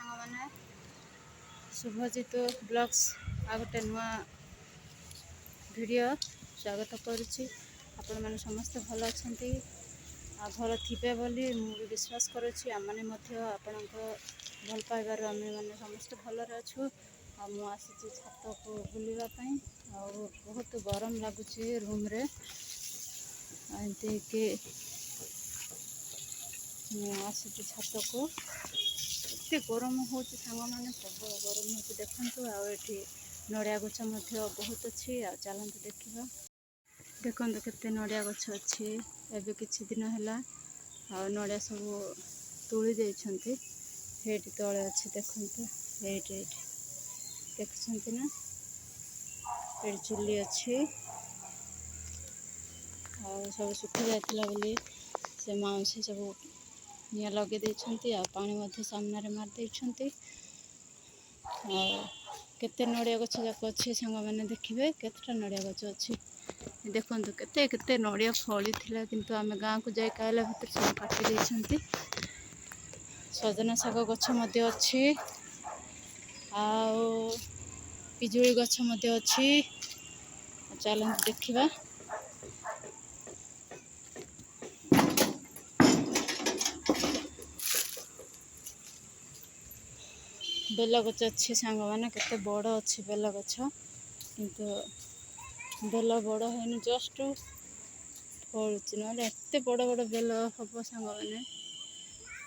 सांग मैंने शुभजित ब्लॉग्स आ गोटे नुआ वीडियो स्वागत करुच्ची। आपण मैंने समस्त भल अच्छा भल थे बोली मुझे विश्वास करुच्ची। आम मैंने आपण भल पाइबार आम मैंने समस्त भलरे अच्छु। मुझे छत को बुलवाई बहुत गरम लगुच रूम रे एमती कि मुझे छत को एत गरम हो सांग मैंने प्रबल गरम हो देखु। आठी नड़िया गछ बहुत अच्छी चलते देखा देखो केते नड़िया गछ अच्छी एवं किछि दिन है नड़िया सब तुली देइछंती हेटी तले अच्छी देखते ये देखते ना ये चुली अच्छी सब सुखी जाता बोली से माउसी सब निया लगे देइछंती पानी सामने मार देइछंती। केते नड़िया गछ जाक अच्छी सांग मैंने देखिए केतटा नड़िया गछ अच्छी देखु केते केते नड़िया फली थिला किंतु आम गाँव को जाए खाइला भीतर सब काटी देइछंती। सजना शाग गछ मध्य अच्छी पिजुली गछ मध्य अच्छी चलते देखिबा। बेल गछ अच्छी सांग मैंने केते बड़ अच्छी बेल गछ किंतु बेल बड़ है जस्ट फलुची ना एत बड़ बड़ बेल हम सांग मैंने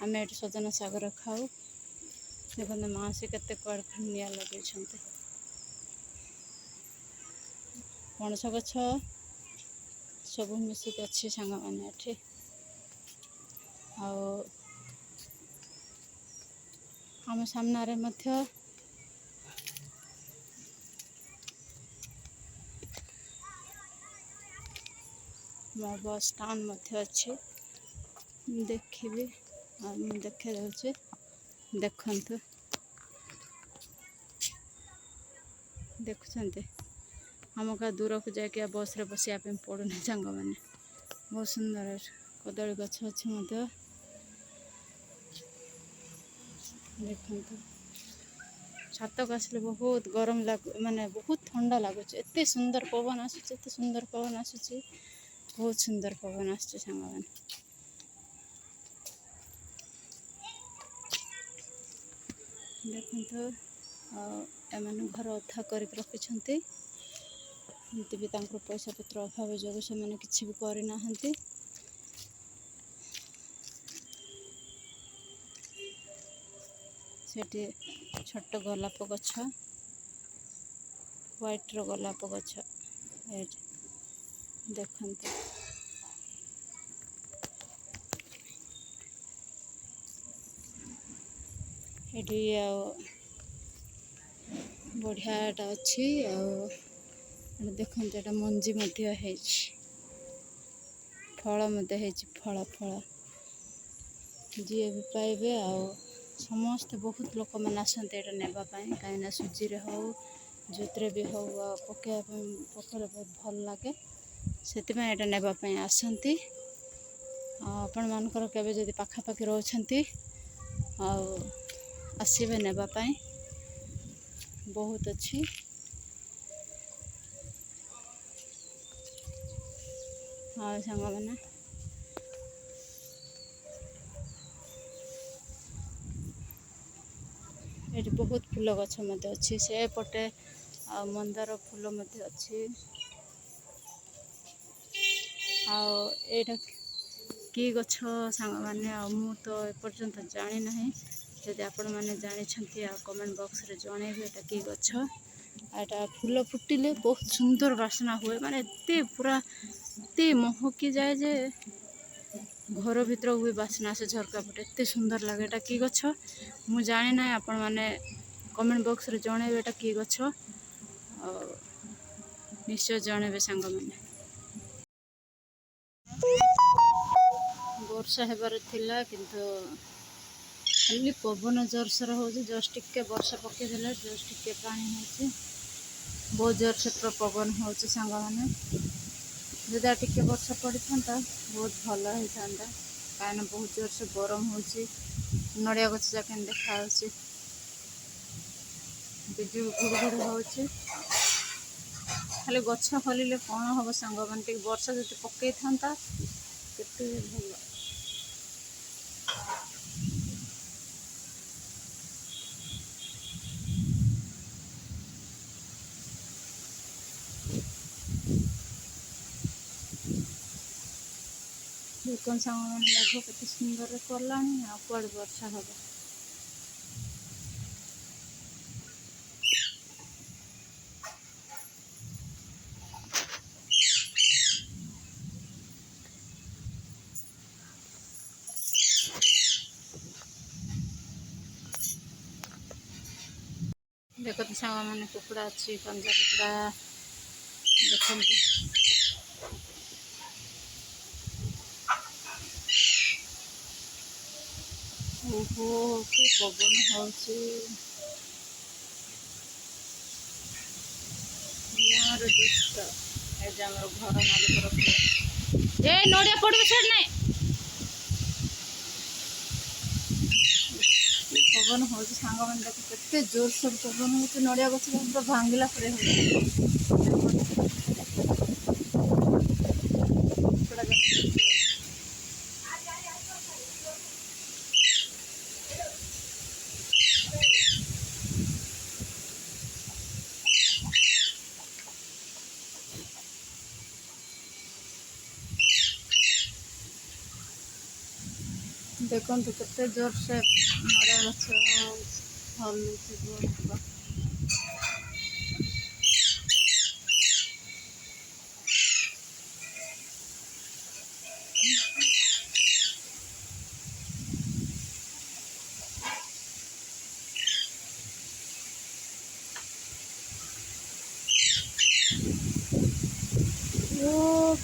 आम ये सजना सागर खाऊ। देखो मासी केते कुआड़ निया लगे पणस गछ सब मिसिक अच्छी सांग मैंने एठी आम सामने मध्य मो बस स्टैंड मध्य अच्छी देखी देखे दूचे देखु देखुं आम का दूर को जाके बस रे बसिया पड़ूनी सांग मैंने बहुत सुंदर कदली गछ अच्छी देखु छत को आसले बहुत गरम माने बहुत ठंडा लगुच एत सुंदर पवन आसुच सुंदर पवन आसुच बहुत सुंदर पवन आसुच सांग मैंने देखु एम घर अधा कर रखिंट एमती भी पैसा पत्र अभाव जो से मैंने किसी भी करना सेठी छोट गोलाप गछ व्हाइट रो गोलाप गछ देखते ये बढ़ियाटा अच्छी देखते मंजी फल फल फल जी भी पाइबे समस्ते बहुत लोक मैंने आसते नापाई कहीं सुजी रे हो जोतरे भी हो पकड़ बहुत भल लगे से नापाई आसती आपण मानकर केवे जदि पाखापाखि रोचंती आसबे नापाई बहुत अच्छी हाँ सांग मैंने ये बहुत फूल गछ अच्छी से पटे मंदार फूल अच्छी आटा कि गछ सांग मैंने मु तो एपर्यंत जानी ना जदि आपण मैंने जानी कमेंट बॉक्स रे जनइबे एटा कि गछ एटा फूल फुटिले बहुत सुंदर बासना हुए माने एते पूरा एते महकी जाए जे घर भीतर हुए बासना से झरका पटे एते सुंदर लगे एटा कि गछ मु जानी ना आपण मैंने कमेंट बॉक्स रे जनइबे एटा कि गछ निश्चय जनइबे सांग मैंने। वर्षा हेबार थिला किंतु खाली पवन जोरसोर हो जस्ट टिके वर्षा पकईदे जस्ट टिके पानी हो बहुत जोर से पवन हो सांग मैंने जदि टिके वर्षा पड़ी था बहुत भल होता कहीं बहुत जोर से गरम हो नड़िया गछ जाके देखा ବିଜୁଳି ଘଡ଼ଘଡ଼ି ହେଉଛି। ଖାଲି ଗଛ ହଲିଲେ କ'ଣ ହେବ ସାଙ୍ଗମାନେ, ଟିକେ ବର୍ଷା ଯଦି ପକେଇଥାନ୍ତା କେତେ ଭଲ। ଦେଖନ୍ତୁ ସାଙ୍ଗମାନେ, ମେଘ କେତେ ସୁନ୍ଦରରେ କଲାଣି, ଆଉ କୁଆଡ଼େ ବର୍ଷା ହେବ। ଦେଖନ୍ତୁ ସାଙ୍ଗମାନେ, କୁକୁଡ଼ା ଅଛି, କଞ୍ଚା କୁକୁଡ଼ା ଦେଖନ୍ତୁ। ଓହୋ, କି ପବନ ହେଉଛି। ଗାଁର ଦୃଶ୍ୟ। ଏ ଯେ ଆମର ଘର ମାଲିକର ପୁଅ। ଏ ନଡ଼ିଆ ପଡ଼ିବ ଛାଡ଼ ନାହିଁ। ପବନ ହେଉଛି ସାଙ୍ଗମାନେ, ଦେଖ କେତେ ଜୋରସୋର ପବନ ହେଉଛି। ନଡ଼ିଆ ଗଛ ପୁରା ଭାଙ୍ଗିଲା ପରେ ହେଉଛି। ଦେଖନ୍ତୁ କେତେ ଜୋରସେ ନଡ଼ିଆ ଗଛ ହଲୁଥିବ। ଓ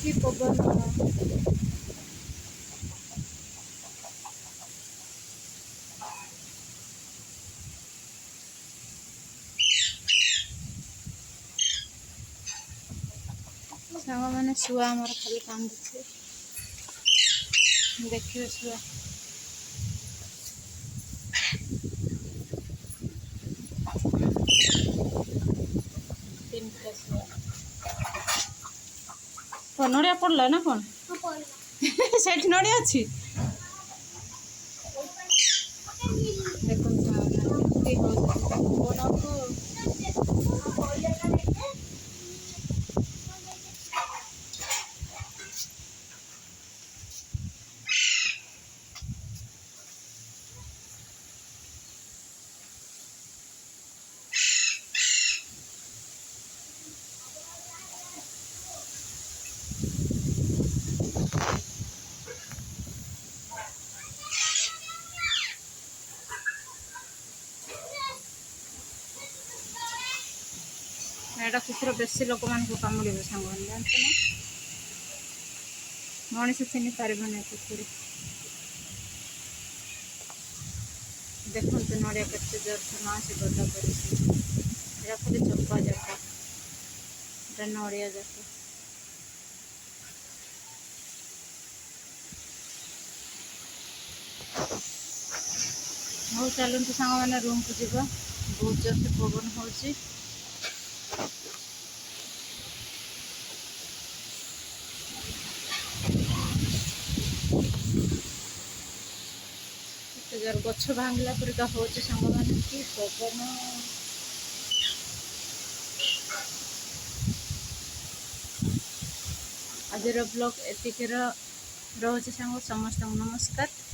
କି ପବନ। ସାଙ୍ଗମାନେ, ଶୁଆ ଆମର ଖାଲି କାନ୍ଦୁଛି। ଦେଖିବେ ଶୁଆ। ତିନିଟା ଶୁଆ। ନଡ଼ିଆ ପଡ଼ିଲା ନା କ'ଣ? ସେଇଠି ନଡ଼ିଆ ଅଛି। ଦେଖନ୍ତୁ ପବନକୁ। ଏଇଟା କୁକୁର ବେଶୀ ଲୋକମାନଙ୍କୁ କାମୁଡ଼ିବ ସାଙ୍ଗମାନେ, ଜାଣିଛ ନା? ମଣିଷ ଚିହ୍ନି ପାରିବନି କୁକୁର। ଦେଖନ୍ତୁ ନଡ଼ିଆ କେତେ ଜୋରସେ ମାଉସୀ ଗଦା କରିଛି। ଏଇଟା ଖାଲି ଚୋପା ଯାକ, ଏଇଟା ନଡ଼ିଆ ଯାକ। ହଉ ଚାଲନ୍ତୁ ସାଙ୍ଗମାନେ, ରୁମ୍କୁ ଯିବା। ବହୁତ ଜୋରସେ ପବନ ହେଉଛି। ଗଛ ଭାଙ୍ଗିଲା ପରିକା ହେଉଛି ସାଙ୍ଗମାନେ, କି ପବନ। ଆଜିର ବ୍ଲଗ୍ ଏତିକିର ରହୁଛି ସାଙ୍ଗ। ସମସ୍ତଙ୍କୁ ନମସ୍କାର।